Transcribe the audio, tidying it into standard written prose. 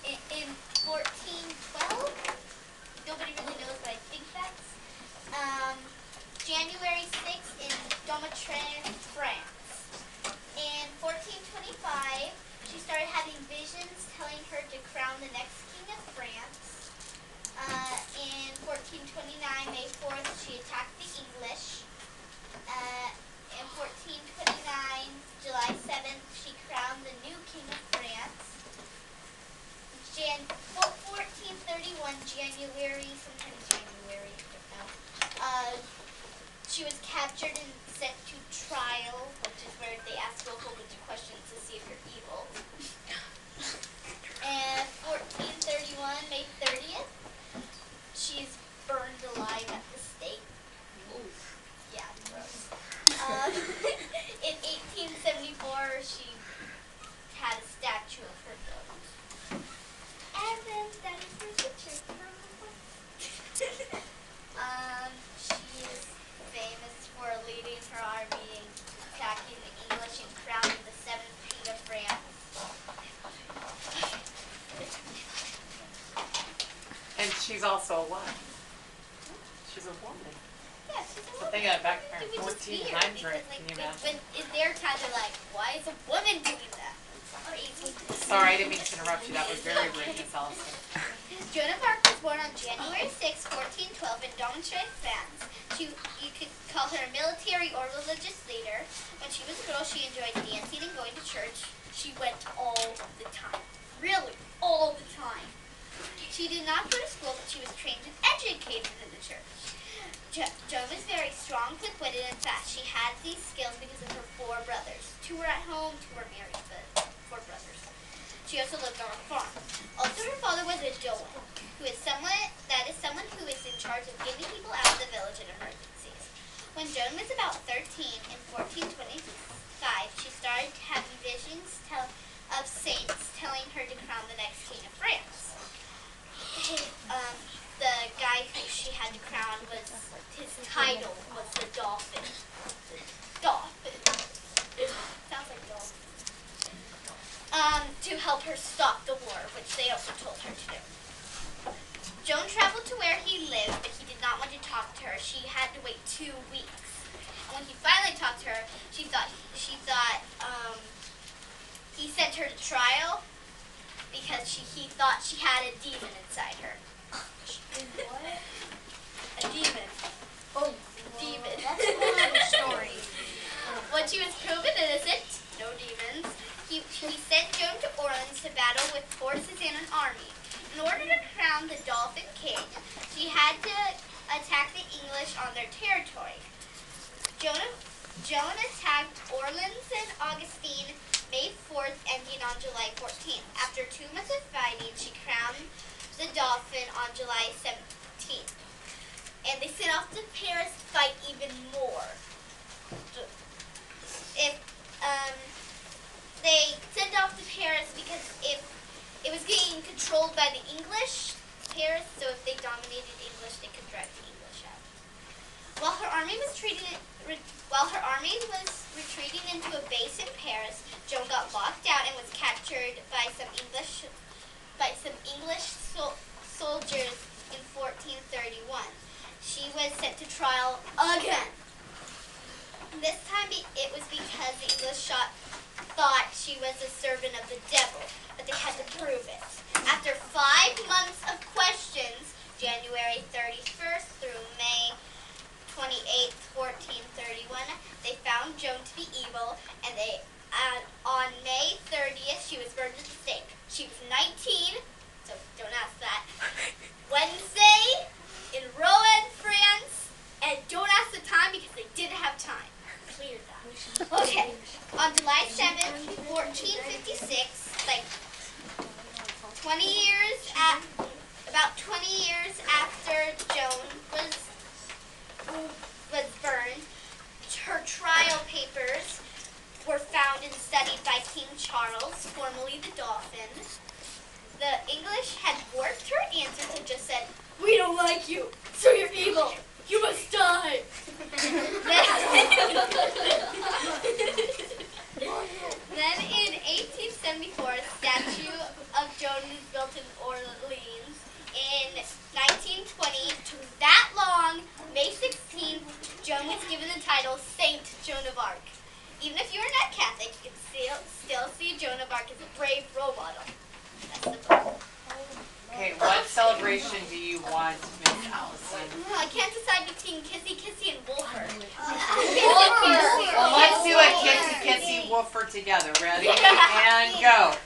in 1412. Nobody really knows, but I think that's January 6th in Domitran, France. In 1425, she started having visions telling her to crown the next king of France. In 1429, May 4th, she attacked the English. In 1429, July 7th, she crowned the new king of France. 1431, January, sometime January, I don't know. She was captured and sent to trial, which is where they ask you a whole bunch of questions to see if you're evil. And 1431, May 30th, she's burned alive at the stake. Oof. Yeah, gross. In 1874, she had a statue of her ghost. And then that is her picture. She is famous for leading her army and attacking the English and crowning the 7th king of France. And she's also a what? She's a woman. Yeah, she's a So woman. think of back in It was just weird 1400, because, can you imagine? when in their time, they're like, why is a woman doing that? Sorry, I didn't mean to interrupt you. That was very rude, Miss Allison. Joan of Arc was born on January 6, 1412 in Domitran, France. You could call her a military or religious leader. When she was a girl, she enjoyed dancing and going to church. She went all the time. Really, all the time. She did not go to school, but she was trained and educated in the church. Joan was very strong, quick-witted, and fast. She had these skills because of her 4 brothers. 2 were at home, 2 were married, but 4 brothers. She also lived on a farm. Also, her father was a Joan, who is someone who is in charge of getting people out of the village in emergencies. When Joan was about 13 in 1425, she started having visions of saints telling her to crown the next king of France. The guy who she had to crown his title was the Dolphin. Dolphin. Sounds like dolphin. To help her stop the war, which they also told her to do. Joan traveled to where he lived, but he did not want to talk to her. She had to wait 2 weeks. And when he finally talked to her, he thought he sent her to trial because he thought she had a demon inside her. What? A demon. Oh, Demon. That's another story. When she was proven innocent, no demons, he sent Joan to Orleans to battle with forces and an army. In order to crown the Dolphin King, she had to attack the English on their territory. Joan attacked Orleans and Augustine May 4th, ending on July 14th. After 2 months of fighting, she crowned the Dolphin on July 17th. And they sent off to Paris to fight even more. They sent off to Paris because if it was getting controlled by the English, Paris, so if they dominated English, they could drive the English out. While her army was retreating into a base in Paris, Joan got locked out and was captured by some English soldiers in 1431. She was sent to trial again. This time it was because the English thought she was a servant of the devil, but they had to prove it. After 5 months of questions, January 31st through May 28th, 1431, they found Joan to be evil, and on May 30th, she was burned at the stake. She was 19, so don't ask that. Wednesday in Rouen, France, and don't ask the time because they didn't have time. Clear that. Okay. On July 7th, 1456, about 20 years after Joan was burned, her trial papers were found and studied by King Charles, formerly the Dauphin. The English had warped her answers and just said, "We don't like you, so you're evil. You must die." Then in 1874, a statue of Joan of Arc. Even if you're not Catholic, you can still see Joan of Arc as a brave role model. That's the book. Okay, what celebration do you want, Miss Allison? I can't decide between Kissy Kissy and Wolfer. Well, let's do a kissy kissy woofer together. Ready? And go.